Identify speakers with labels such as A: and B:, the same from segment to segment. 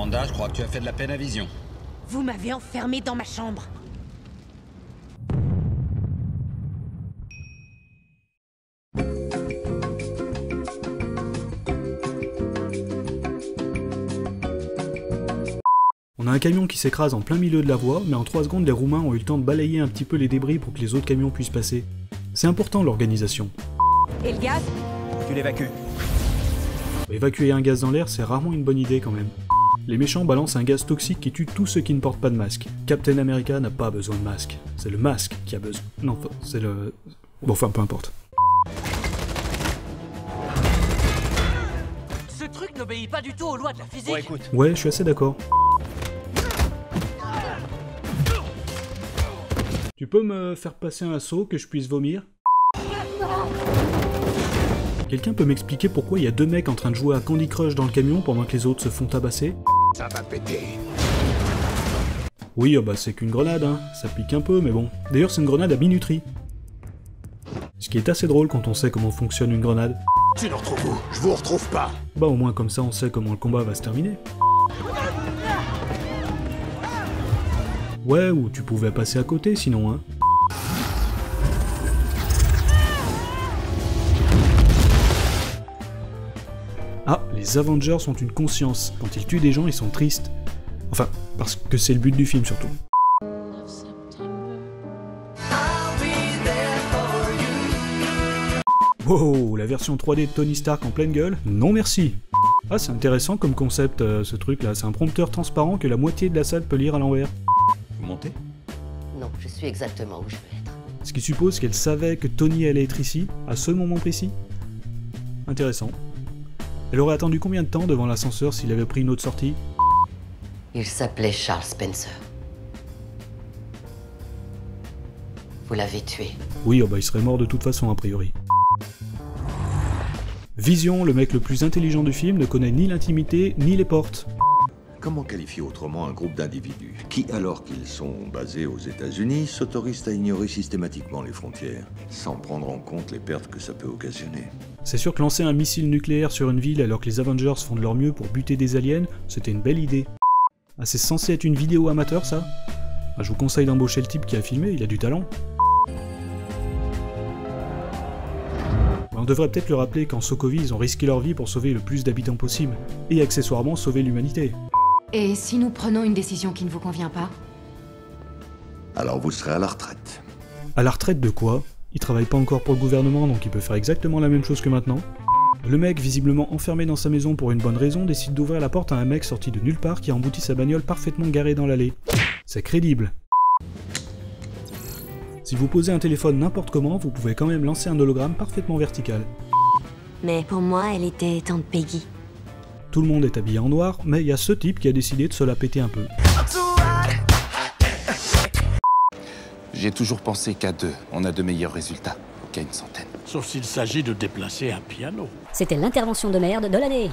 A: Amanda, je crois que tu as fait de la peine à Vision.
B: Vous m'avez enfermé dans ma chambre.
C: On a un camion qui s'écrase en plein milieu de la voie, mais en 3 secondes les Roumains ont eu le temps de balayer un petit peu les débris pour que les autres camions puissent passer. C'est important l'organisation.
B: Et le gaz?
D: Tu l'évacues.
C: Évacuer un gaz dans l'air, c'est rarement une bonne idée quand même. Les méchants balancent un gaz toxique qui tue tous ceux qui ne portent pas de masque. Captain America n'a pas besoin de masque. C'est le masque qui a besoin. Non, c'est le... Bon, enfin, peu importe.
E: Ce truc n'obéit pas du tout aux lois de la physique.
D: Bon, écoute.
C: Ouais, je suis assez d'accord. Tu peux me faire passer un seau que je puisse vomir? Quelqu'un peut m'expliquer pourquoi il y a 2 mecs en train de jouer à Candy Crush dans le camion pendant que les autres se font tabasser?
F: Ça va péter.
C: Oui, bah c'est qu'une grenade, hein. Ça pique un peu, mais bon. D'ailleurs, c'est une grenade à minuterie. Ce qui est assez drôle quand on sait comment fonctionne une grenade.
F: Tu nous retrouves où? Je vous retrouve pas.
C: Bah au moins comme ça on sait comment le combat va se terminer. Ouais, ou tu pouvais passer à côté sinon, hein. Ah, les Avengers ont une conscience. Quand ils tuent des gens, ils sont tristes. Enfin, parce que c'est le but du film surtout. Wow, la version 3D de Tony Stark en pleine gueule? Non merci. Ah, c'est intéressant comme concept, ce truc-là. C'est un prompteur transparent que la moitié de la salle peut lire à l'envers.
A: Vous montez?
G: Non, je suis exactement où je veux être.
C: Ce qui suppose qu'elle savait que Tony allait être ici, à ce moment précis. Intéressant. Elle aurait attendu combien de temps devant l'ascenseur s'il avait pris une autre sortie?
G: Il s'appelait Charles Spencer. Vous l'avez tué.
C: Oui, oh bah il serait mort de toute façon a priori. Vision, le mec le plus intelligent du film, ne connaît ni l'intimité ni les portes.
H: Comment qualifier autrement un groupe d'individus qui, alors qu'ils sont basés aux États-Unis, s'autorisent à ignorer systématiquement les frontières, sans prendre en compte les pertes que ça peut occasionner?
C: C'est sûr que lancer un missile nucléaire sur une ville alors que les Avengers font de leur mieux pour buter des aliens, c'était une belle idée. Ah, c'est censé être une vidéo amateur ça? Ah, je vous conseille d'embaucher le type qui a filmé, il a du talent. On devrait peut-être le rappeler qu'en Sokovie, ils ont risqué leur vie pour sauver le plus d'habitants possible, et accessoirement sauver l'humanité.
I: Et si nous prenons une décision qui ne vous convient pas?
H: Alors vous serez à la retraite.
C: À la retraite de quoi? Il travaille pas encore pour le gouvernement, donc il peut faire exactement la même chose que maintenant. Le mec, visiblement enfermé dans sa maison pour une bonne raison, décide d'ouvrir la porte à un mec sorti de nulle part qui a embouti sa bagnole parfaitement garée dans l'allée. C'est crédible. Si vous posez un téléphone n'importe comment, vous pouvez quand même lancer un hologramme parfaitement vertical.
J: Mais pour moi, elle était tante Peggy.
C: Tout le monde est habillé en noir, mais il y a ce type qui a décidé de se la péter un peu.
K: J'ai toujours pensé qu'à 2, on a de meilleurs résultats qu'à une centaine.
F: Sauf s'il s'agit de déplacer un piano.
J: C'était l'intervention de merde de l'année.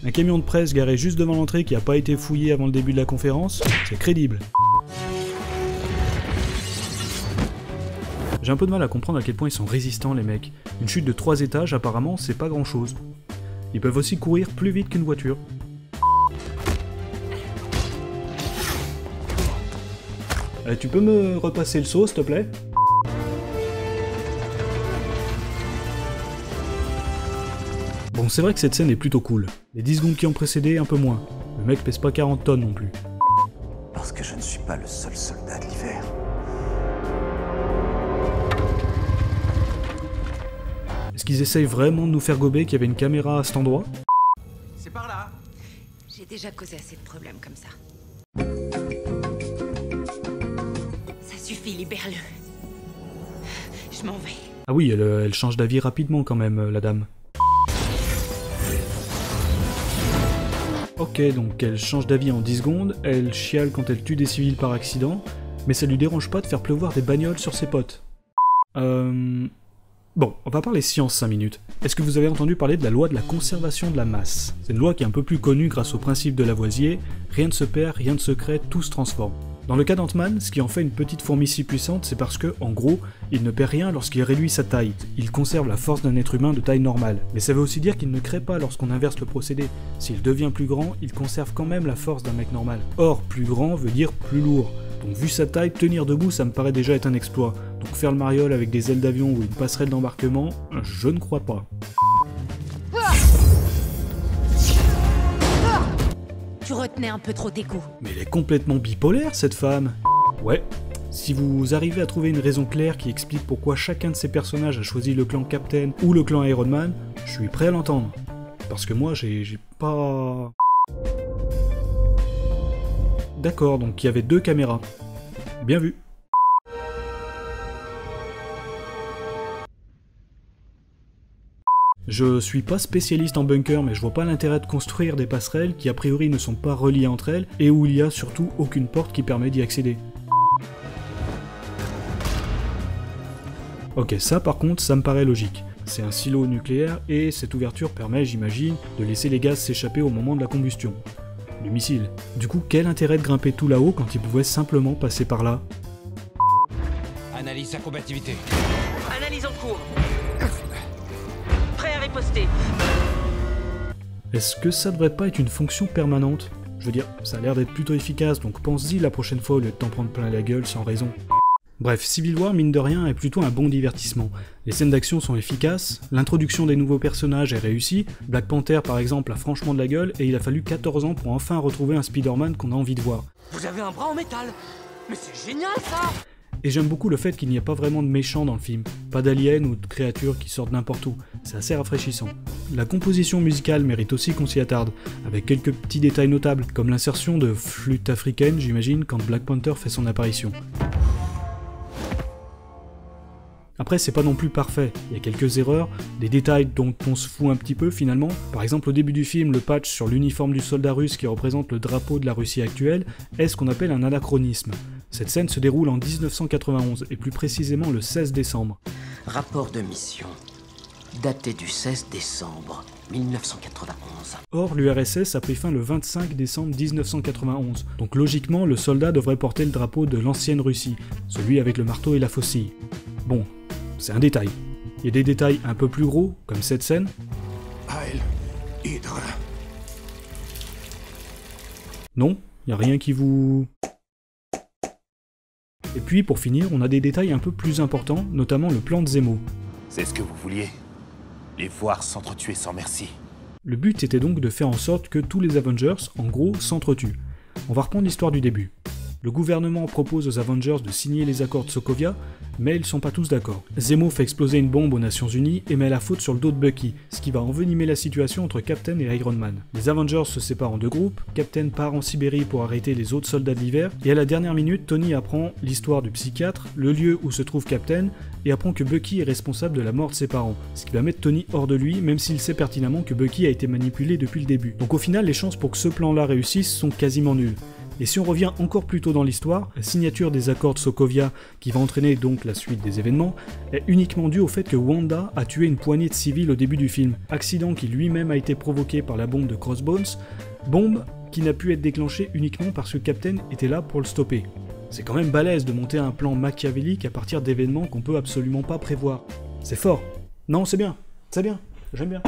C: Un camion de presse garé juste devant l'entrée qui a pas été fouillé avant le début de la conférence, c'est crédible. J'ai un peu de mal à comprendre à quel point ils sont résistants les mecs. Une chute de 3 étages apparemment c'est pas grand chose. Ils peuvent aussi courir plus vite qu'une voiture. Tu peux me repasser le seau s'il te plaît? Bon, c'est vrai que cette scène est plutôt cool. Les 10 secondes qui ont précédé, un peu moins. Le mec pèse pas 40 tonnes non plus.
D: Parce que je ne suis pas le seul soldat de l'hiver.
C: Est-ce qu'ils essayent vraiment de nous faire gober qu'il y avait une caméra à cet endroit?
E: C'est par là.
B: J'ai déjà causé assez de problèmes comme ça. Ça suffit, libère-le. Je m'en vais.
C: Ah oui, elle change d'avis rapidement quand même, la dame. Ok, donc elle change d'avis en 10 secondes, elle chiale quand elle tue des civils par accident, mais ça lui dérange pas de faire pleuvoir des bagnoles sur ses potes. Bon, on va parler science 5 minutes. Est-ce que vous avez entendu parler de la loi de la conservation de la masse? C'est une loi qui est un peu plus connue grâce au principe de Lavoisier, rien ne se perd, rien ne se crée, tout se transforme. Dans le cas d'Ant-Man, ce qui en fait une petite fourmi si puissante, c'est parce que, en gros, il ne perd rien lorsqu'il réduit sa taille. Il conserve la force d'un être humain de taille normale. Mais ça veut aussi dire qu'il ne crée pas lorsqu'on inverse le procédé. S'il devient plus grand, il conserve quand même la force d'un mec normal. Or, plus grand veut dire plus lourd. Donc vu sa taille, tenir debout, ça me paraît déjà être un exploit. Donc faire le mariole avec des ailes d'avion ou une passerelle d'embarquement, je ne crois pas.
B: Tu retenais un peu trop d'égo.
C: Mais elle est complètement bipolaire, cette femme. Ouais. Si vous arrivez à trouver une raison claire qui explique pourquoi chacun de ces personnages a choisi le clan Captain ou le clan Iron Man, je suis prêt à l'entendre. Parce que moi, j'ai pas... D'accord, donc il y avait 2 caméras. Bien vu. Je suis pas spécialiste en bunker, mais je vois pas l'intérêt de construire des passerelles qui a priori ne sont pas reliées entre elles et où il y a surtout aucune porte qui permet d'y accéder. Ok, ça par contre, ça me paraît logique. C'est un silo nucléaire et cette ouverture permet, j'imagine, de laisser les gaz s'échapper au moment de la combustion. Du missile. Du coup, quel intérêt de grimper tout là-haut quand il pouvait simplement passer par là?
A: Analyse sa combativité.
E: Analyse en cours. Prêt à riposter.
C: Est-ce que ça devrait pas être une fonction permanente? Je veux dire, ça a l'air d'être plutôt efficace, donc pense-y la prochaine fois au lieu de t'en prendre plein la gueule sans raison. Bref, Civil War, mine de rien, est plutôt un bon divertissement. Les scènes d'action sont efficaces, l'introduction des nouveaux personnages est réussie, Black Panther par exemple a franchement de la gueule, et il a fallu 14 ans pour enfin retrouver un Spider-Man qu'on a envie de voir.
E: Vous avez un bras en métal. Mais c'est génial ça.
C: Et j'aime beaucoup le fait qu'il n'y ait pas vraiment de méchants dans le film, pas d'aliens ou de créatures qui sortent n'importe où, c'est assez rafraîchissant. La composition musicale mérite aussi qu'on s'y attarde, avec quelques petits détails notables, comme l'insertion de flûte africaine, j'imagine, quand Black Panther fait son apparition. Après, c'est pas non plus parfait, il y a quelques erreurs, des détails dont on se fout un petit peu finalement. Par exemple, au début du film, le patch sur l'uniforme du soldat russe qui représente le drapeau de la Russie actuelle est ce qu'on appelle un anachronisme. Cette scène se déroule en 1991, et plus précisément le 16 décembre.
E: Rapport de mission, daté du 16 décembre 1991.
C: Or, l'URSS a pris fin le 25 décembre 1991, donc logiquement, le soldat devrait porter le drapeau de l'ancienne Russie, celui avec le marteau et la faucille. Bon, c'est un détail. Il y a des détails un peu plus gros, comme cette scène.
F: Heil, Hydra.
C: Non, il n'y a rien qui vous... Et puis, pour finir, on a des détails un peu plus importants, notamment le plan de Zemo.
K: C'est ce que vous vouliez. Les voir s'entretuer sans merci.
C: Le but était donc de faire en sorte que tous les Avengers, en gros, s'entretuent. On va reprendre l'histoire du début. Le gouvernement propose aux Avengers de signer les accords de Sokovia, mais ils sont pas tous d'accord. Zemo fait exploser une bombe aux Nations Unies et met la faute sur le dos de Bucky, ce qui va envenimer la situation entre Captain et Iron Man. Les Avengers se séparent en 2 groupes, Captain part en Sibérie pour arrêter les autres soldats de l'hiver, et à la dernière minute, Tony apprend l'histoire du psychiatre, le lieu où se trouve Captain, et apprend que Bucky est responsable de la mort de ses parents, ce qui va mettre Tony hors de lui, même s'il sait pertinemment que Bucky a été manipulé depuis le début. Donc au final, les chances pour que ce plan-là réussisse sont quasiment nulles. Et si on revient encore plus tôt dans l'histoire, la signature des accords de Sokovia, qui va entraîner donc la suite des événements, est uniquement due au fait que Wanda a tué une poignée de civils au début du film, accident qui lui-même a été provoqué par la bombe de Crossbones, bombe qui n'a pu être déclenchée uniquement parce que Captain était là pour le stopper. C'est quand même balèze de monter un plan machiavélique à partir d'événements qu'on peut absolument pas prévoir. C'est fort. Non, c'est bien, j'aime bien.